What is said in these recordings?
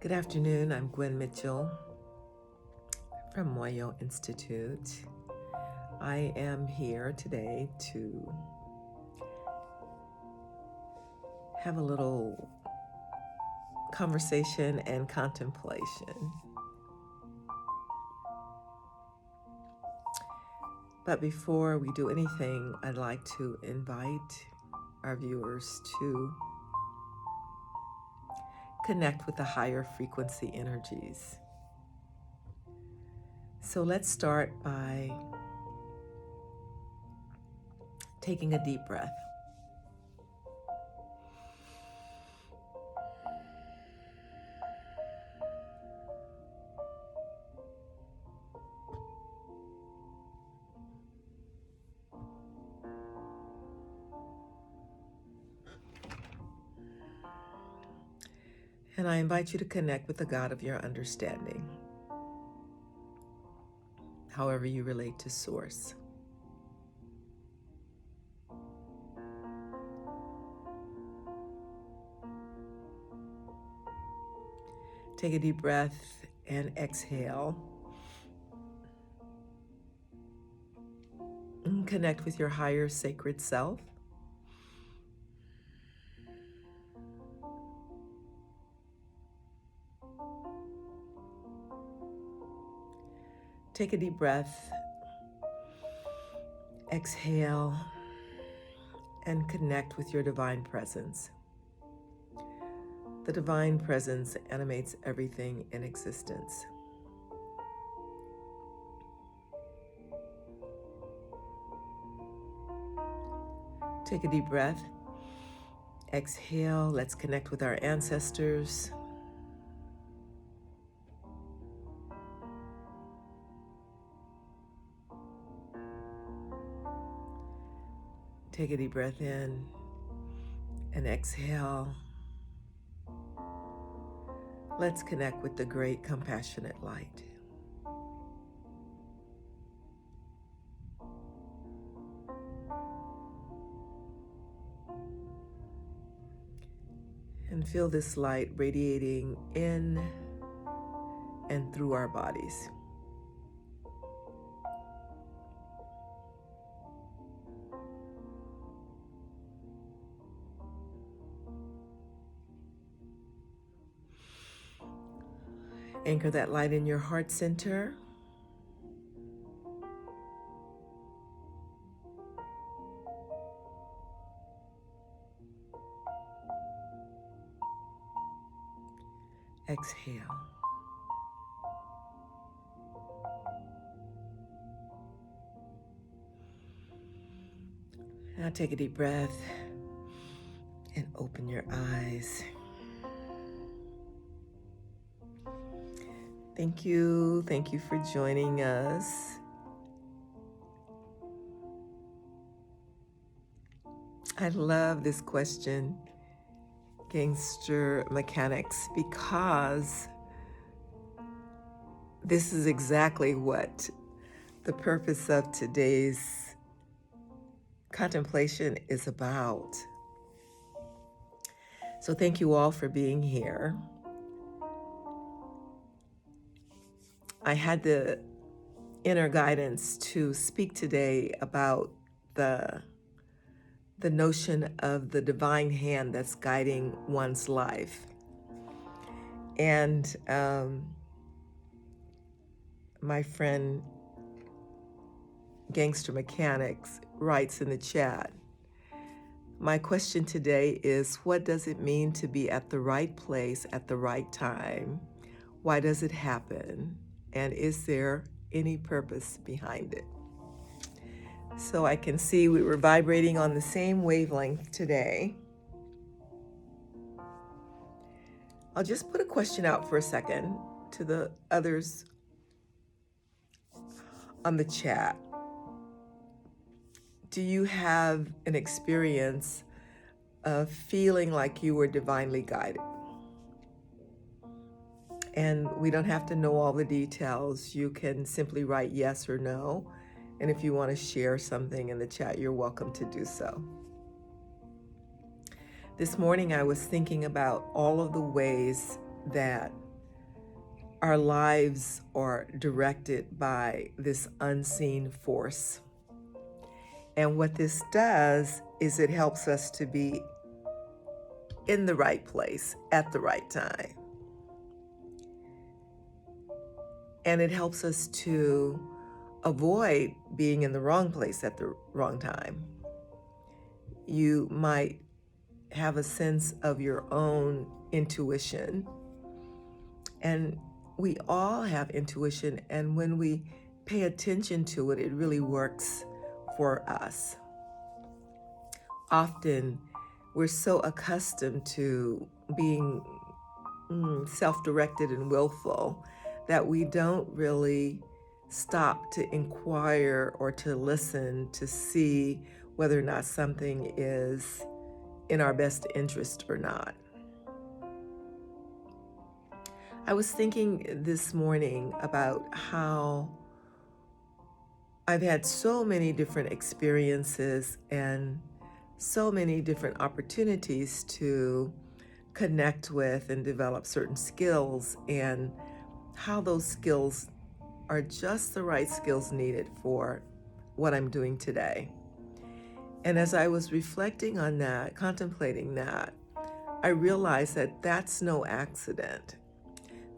Good afternoon. I'm Gwen Mitchell from Moyo Institute. I am here today to have a little conversation and contemplation. But before we do anything, I'd like to invite our viewers to connect with the higher frequency energies. So let's start by taking a deep breath. And I invite you to connect with the God of your understanding, however you relate to Source. Take a deep breath and exhale. And connect with your higher sacred self. Take a deep breath, exhale, and connect with your divine presence. The divine presence animates everything in existence. Take a deep breath, exhale. Let's connect with our ancestors. Take a deep breath in and exhale. Let's connect with the great compassionate light. And feel this light radiating in and through our bodies. Anchor that light in your heart center. Exhale. Now take a deep breath and open your eyes. Thank you. Thank you for joining us. I love this question, Gangster Mechanics, because this is exactly what the purpose of today's contemplation is about. So thank you all for being here. I had the inner guidance to speak today about the notion of the divine hand that's guiding one's life. And my friend Gangster Mechanics writes in the chat, my question today is, what does it mean to be at the right place at the right time? Why does it happen? And is there any purpose behind it? So I can see we were vibrating on the same wavelength today. I'll just put a question out for a second to the others on the chat. Do you have an experience of feeling like you were divinely guided? And we don't have to know all the details. You can simply write yes or no. And if you want to share something in the chat, you're welcome to do so. This morning I was thinking about all of the ways that our lives are directed by this unseen force. And what this does is it helps us to be in the right place at the right time. And it helps us to avoid being in the wrong place at the wrong time. You might have a sense of your own intuition, and we all have intuition, and when we pay attention to it, it really works for us. Often we're so accustomed to being self-directed and willful that we don't really stop to inquire or to listen to see whether or not something is in our best interest or not. I was thinking this morning about how I've had so many different experiences and so many different opportunities to connect with and develop certain skills, and how those skills are just the right skills needed for what I'm doing today. And as I was reflecting on that, contemplating that, I realized that that's no accident.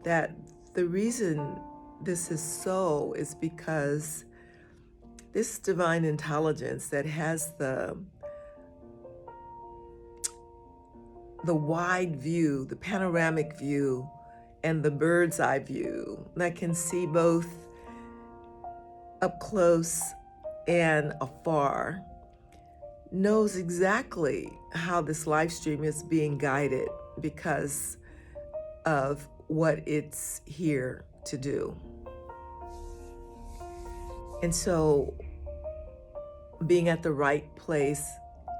That the reason this is so is because this divine intelligence that has the wide view, the panoramic view, and the bird's eye view that can see both up close and afar, knows exactly how this live stream is being guided because of what it's here to do. And so being at the right place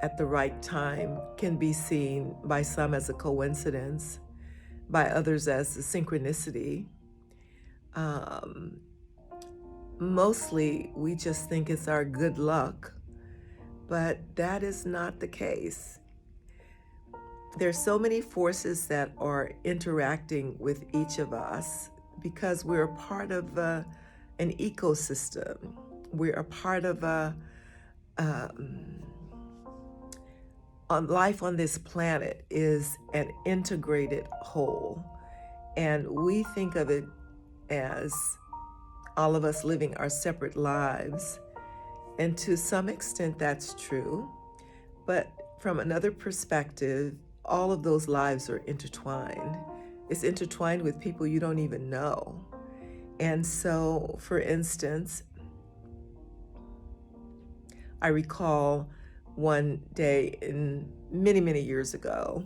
at the right time can be seen by some as a coincidence, by others as a synchronicity. Mostly we just think it's our good luck, but that is not the case. There's so many forces that are interacting with each of us because we're a part of an ecosystem. We're a part of life on this planet is an integrated whole. And we think of it as all of us living our separate lives. And to some extent that's true. But from another perspective, all of those lives are intertwined. It's intertwined with people you don't even know. And so, for instance, I recall one day many, many years ago,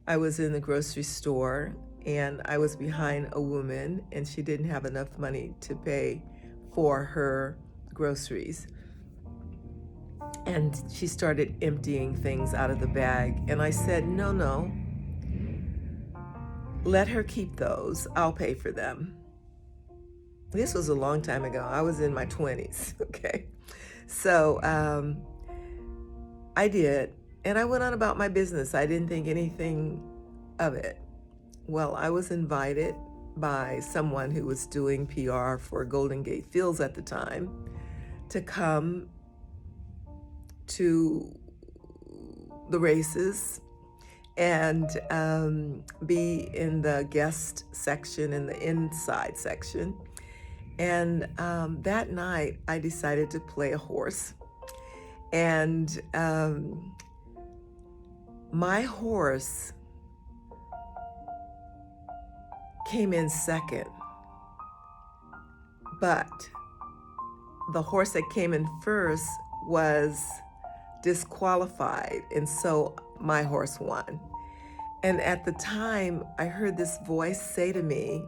I was in the grocery store and I was behind a woman and she didn't have enough money to pay for her groceries. And she started emptying things out of the bag. And I said, no, let her keep those. I'll pay for them. This was a long time ago. I was in my 20s, okay? So I did, and I went on about my business. I didn't think anything of it. Well, I was invited by someone who was doing PR for Golden Gate Fields at the time to come to the races and be in the guest section, in the inside section. And that night I decided to play a horse. And my horse came in second, but the horse that came in first was disqualified, and so my horse won. And at the time, I heard this voice say to me,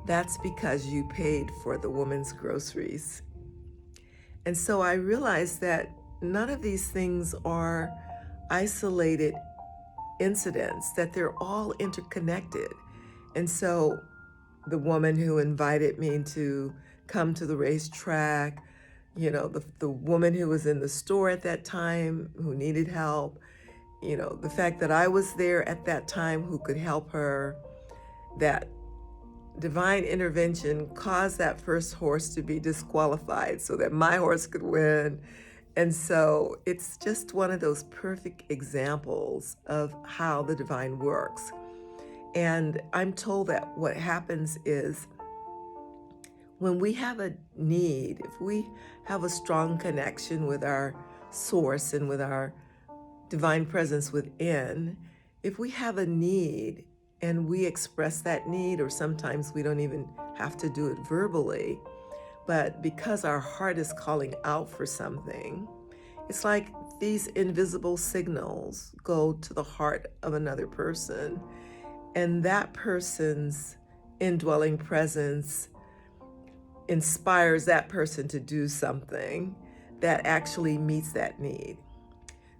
"That's because you paid for the woman's groceries." And so I realized that none of these things are isolated incidents, that they're all interconnected. And so the woman who invited me to come to the racetrack, the woman who was in the store at that time who needed help, the fact that I was there at that time who could help her, that divine intervention caused that first horse to be disqualified so that my horse could win. And so it's just one of those perfect examples of how the divine works. And I'm told that what happens is when we have a need, if we have a strong connection with our source and with our divine presence within, if we have a need and we express that need, or sometimes we don't even have to do it verbally, but because our heart is calling out for something, it's like these invisible signals go to the heart of another person, and that person's indwelling presence inspires that person to do something that actually meets that need.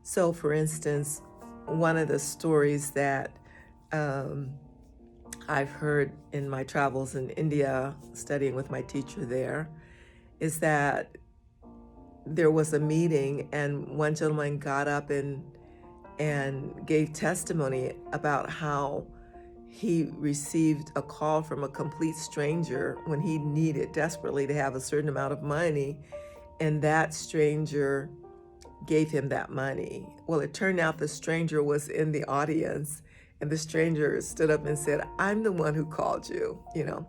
So, for instance, one of the stories that I've heard in my travels in India, studying with my teacher there, is that there was a meeting and one gentleman got up and gave testimony about how he received a call from a complete stranger when he needed desperately to have a certain amount of money, and that stranger gave him that money. Well, it turned out the stranger was in the audience, and the stranger stood up and said, "I'm the one who called you," you know.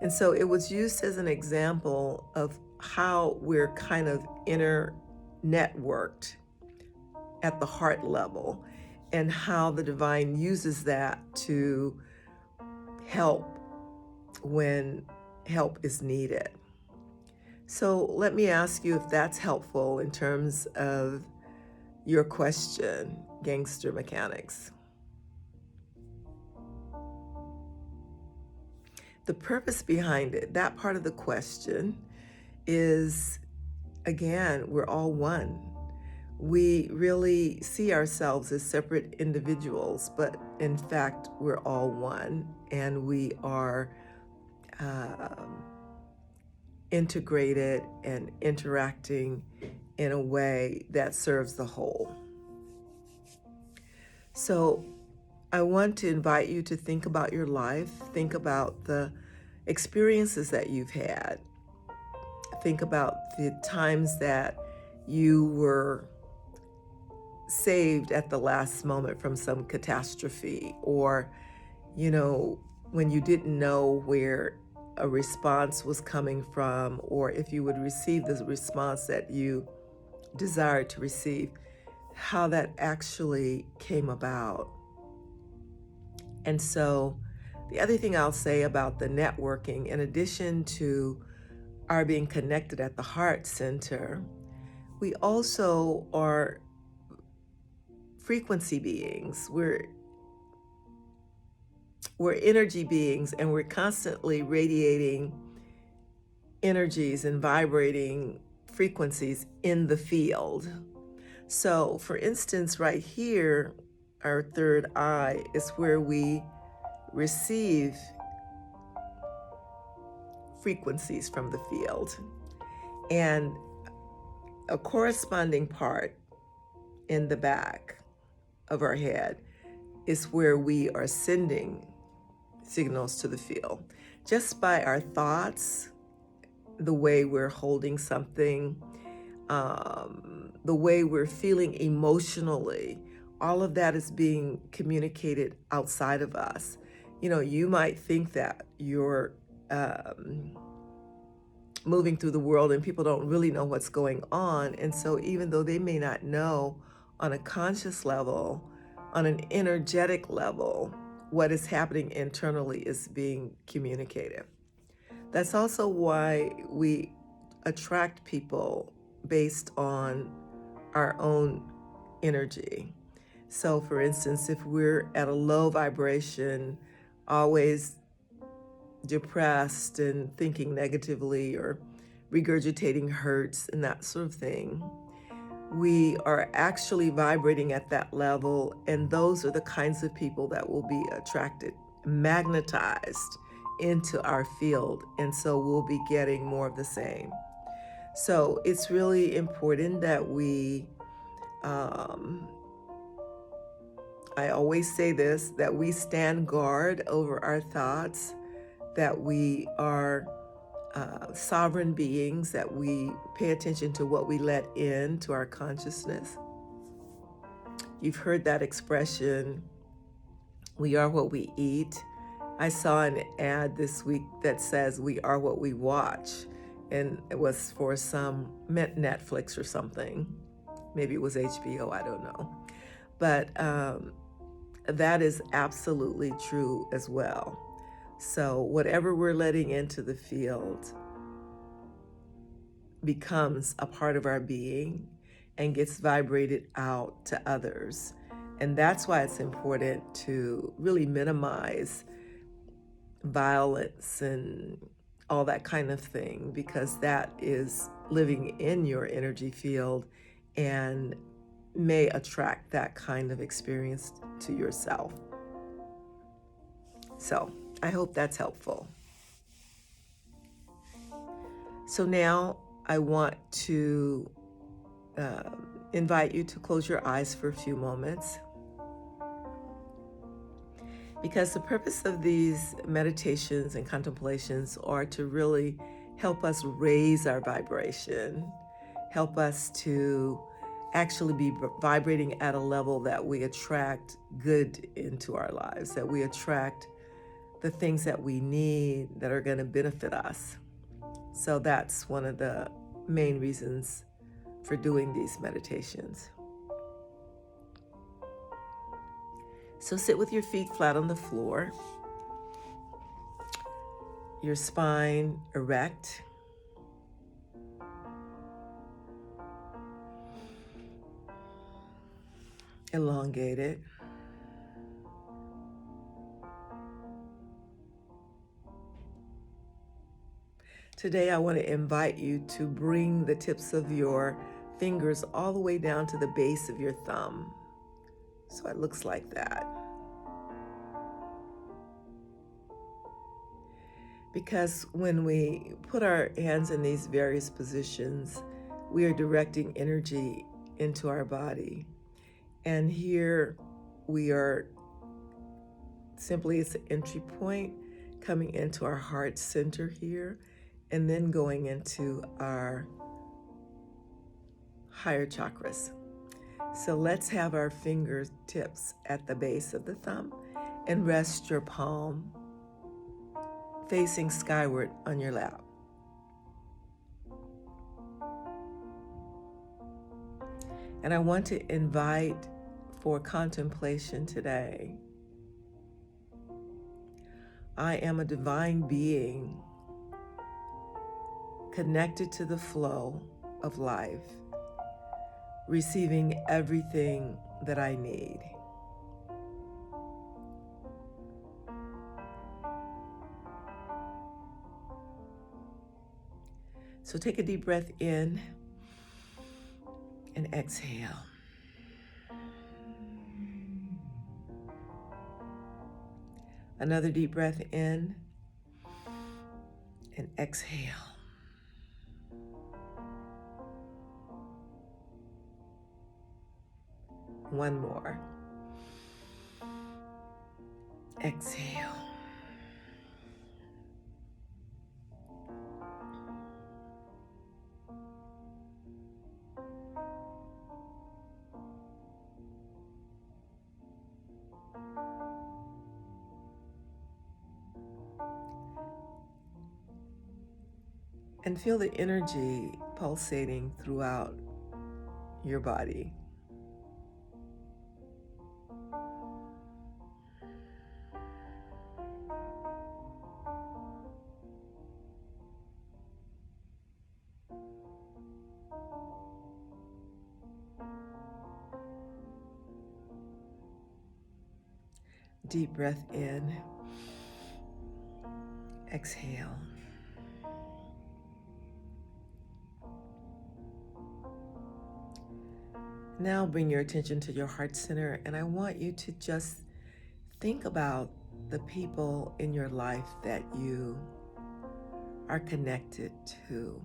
And so it was used as an example of how we're kind of inner networked at the heart level, and how the divine uses that to help when help is needed. So let me ask you if that's helpful in terms of your question, Gangster Mechanics. The purpose behind it, that part of the question is, again, we're all one. We really see ourselves as separate individuals, but in fact, we're all one, and we are integrated and interacting in a way that serves the whole. So I want to invite you to think about your life, think about the experiences that you've had, think about the times that you were saved at the last moment from some catastrophe, or, you know, when you didn't know where a response was coming from, or if you would receive the response that you desired to receive, how that actually came about. And so the other thing I'll say about the networking, in addition to our being connected at the heart center, we also are frequency beings. We're energy beings, and we're constantly radiating energies and vibrating frequencies in the field. So, for instance, right here, our third eye is where we receive frequencies from the field. And a corresponding part in the back of our head is where we are sending signals to the field. Just by our thoughts, the way we're holding something, the way we're feeling emotionally, all of that is being communicated outside of us. You know, you might think that you're moving through the world and people don't really know what's going on. And so even though they may not know on a conscious level, on an energetic level, what is happening internally is being communicated. That's also why we attract people based on our own energy. So for instance, if we're at a low vibration, always depressed and thinking negatively or regurgitating hurts and that sort of thing, we are actually vibrating at that level, and those are the kinds of people that will be attracted, magnetized into our field, and so we'll be getting more of the same. So it's really important that we, I always say this, that we stand guard over our thoughts, that we are sovereign beings, that we pay attention to what we let into our consciousness. You've heard that expression, we are what we eat. I saw an ad this week that says we are what we watch, and it was for some Netflix or something. Maybe it was HBO, I don't know. But that is absolutely true as well. So whatever we're letting into the field becomes a part of our being and gets vibrated out to others. And that's why it's important to really minimize violence and all that kind of thing, because that is living in your energy field and may attract that kind of experience to yourself. So I hope that's helpful. So now I want to invite you to close your eyes for a few moments, because the purpose of these meditations and contemplations are to really help us raise our vibration, help us to actually be vibrating at a level that we attract good into our lives, that we attract the things that we need that are going to benefit us. So that's one of the main reasons for doing these meditations. So sit with your feet flat on the floor, your spine erect, elongated. Today I want to invite you to bring the tips of your fingers all the way down to the base of your thumb. So it looks like that. Because when we put our hands in these various positions, we are directing energy into our body. And here we are simply, it's an entry point coming into our heart center here, and then going into our higher chakras. So let's have our fingertips at the base of the thumb and rest your palm facing skyward on your lap. And I want to invite for contemplation today. I am a divine being connected to the flow of life, receiving everything that I need. So take a deep breath in and exhale. Another deep breath in and exhale. One more. Exhale. And feel the energy pulsating throughout your body. Deep breath in, exhale. Now bring your attention to your heart center, and I want you to just think about the people in your life that you are connected to.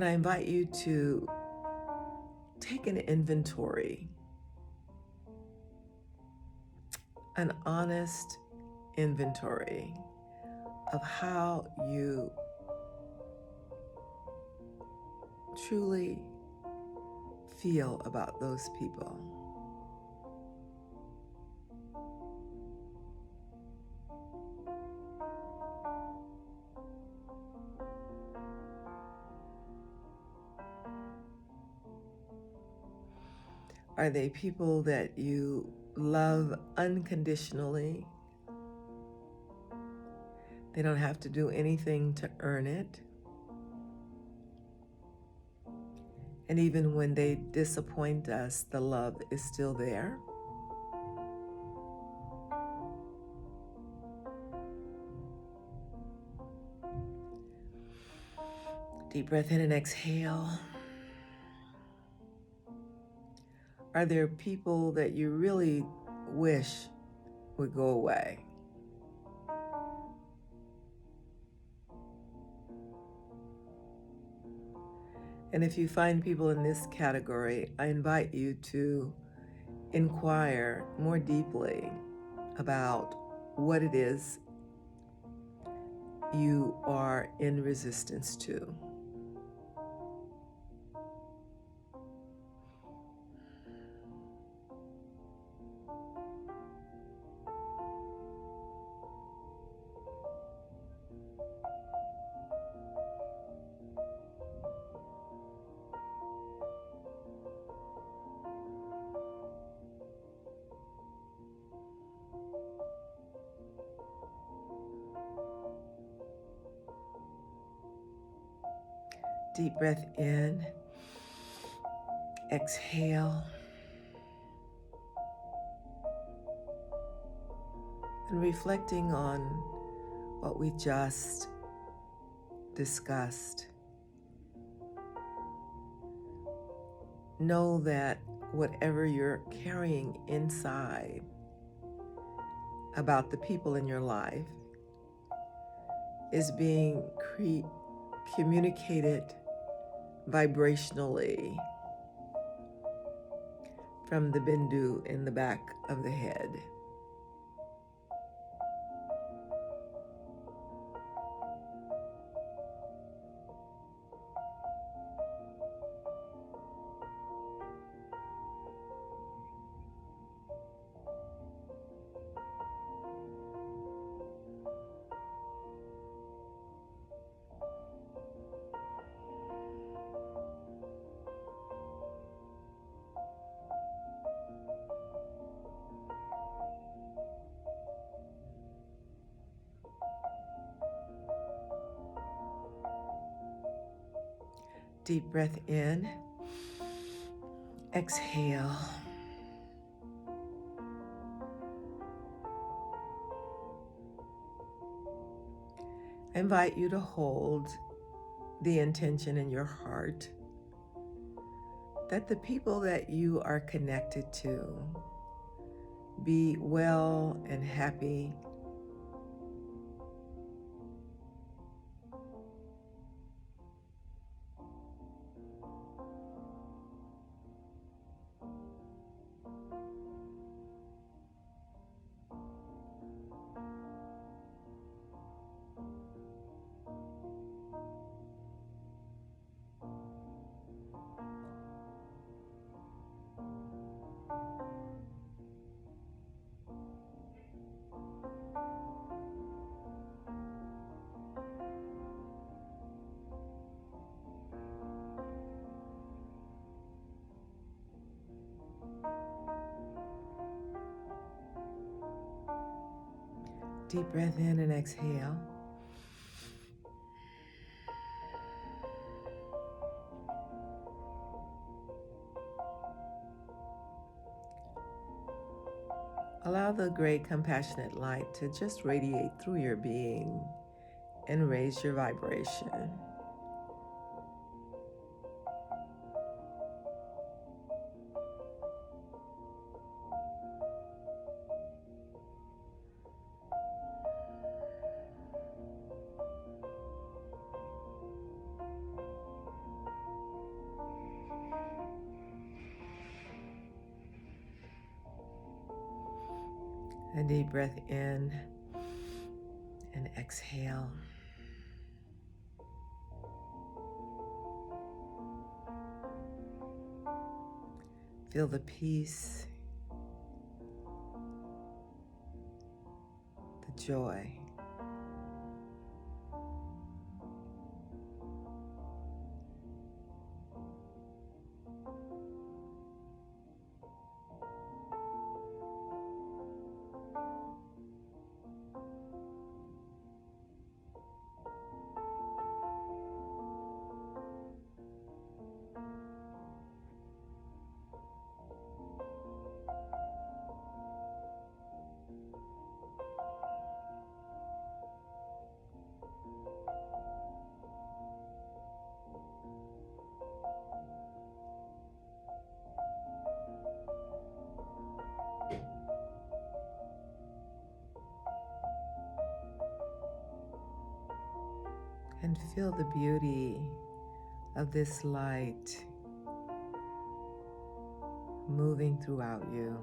And I invite you to take an inventory, an honest inventory of how you truly feel about those people. Are they people that you love unconditionally? They don't have to do anything to earn it. And even when they disappoint us, the love is still there. Deep breath in and exhale. Are there people that you really wish would go away? And if you find people in this category, I invite you to inquire more deeply about what it is you are in resistance to. Deep breath in, exhale, and reflecting on what we just discussed. Know that whatever you're carrying inside about the people in your life is being communicated vibrationally from the bindu in the back of the head. Deep breath in, exhale. I invite you to hold the intention in your heart that the people that you are connected to be well and happy. Deep breath in and exhale. Allow the great compassionate light to just radiate through your being and raise your vibration. A deep breath in and exhale. Feel the peace, the joy. And feel the beauty of this light moving throughout you.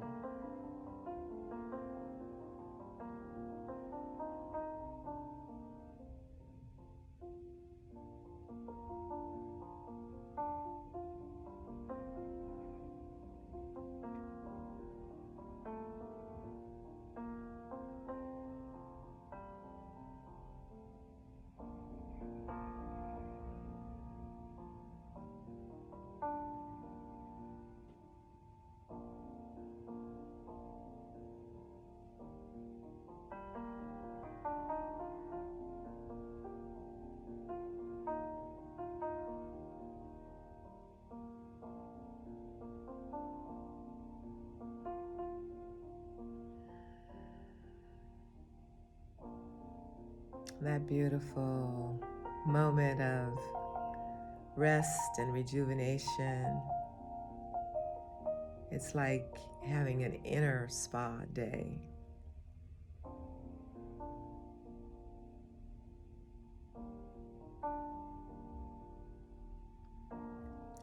That beautiful moment of rest and rejuvenation. It's like having an inner spa day.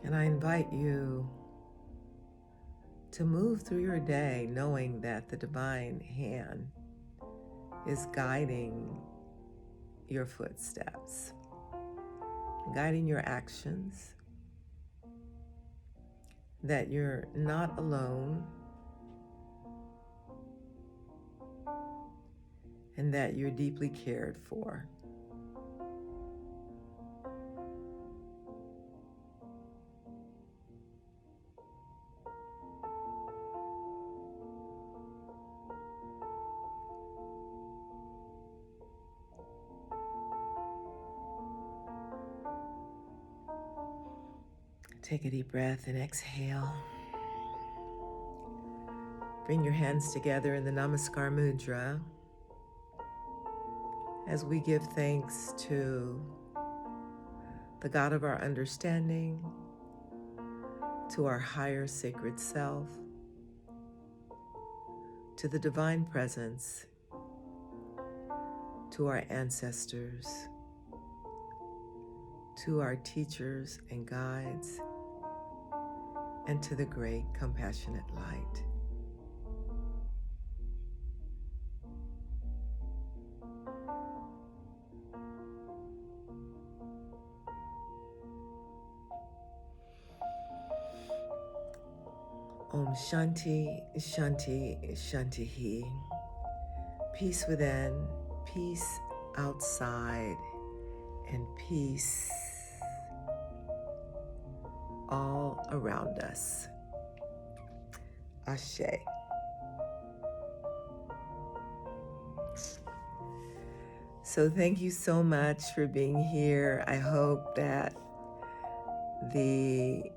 And I invite you to move through your day knowing that the divine hand is guiding your footsteps, guiding your actions, that you're not alone, and that you're deeply cared for. Take a deep breath and exhale. Bring your hands together in the Namaskar Mudra as we give thanks to the God of our understanding, to our higher sacred self, to the divine presence, to our ancestors, to our teachers and guides, and to the great compassionate light. Om Shanti, Shanti, Shanti. Peace within, peace outside, and peace all around us. Ashe. So thank you so much for being here. I hope that the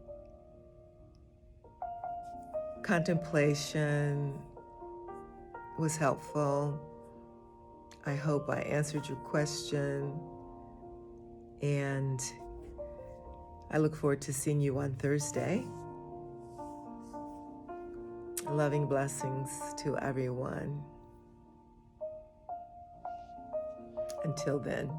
contemplation was helpful. I hope I answered your question, and I look forward to seeing you on Thursday. Loving blessings to everyone. Until then.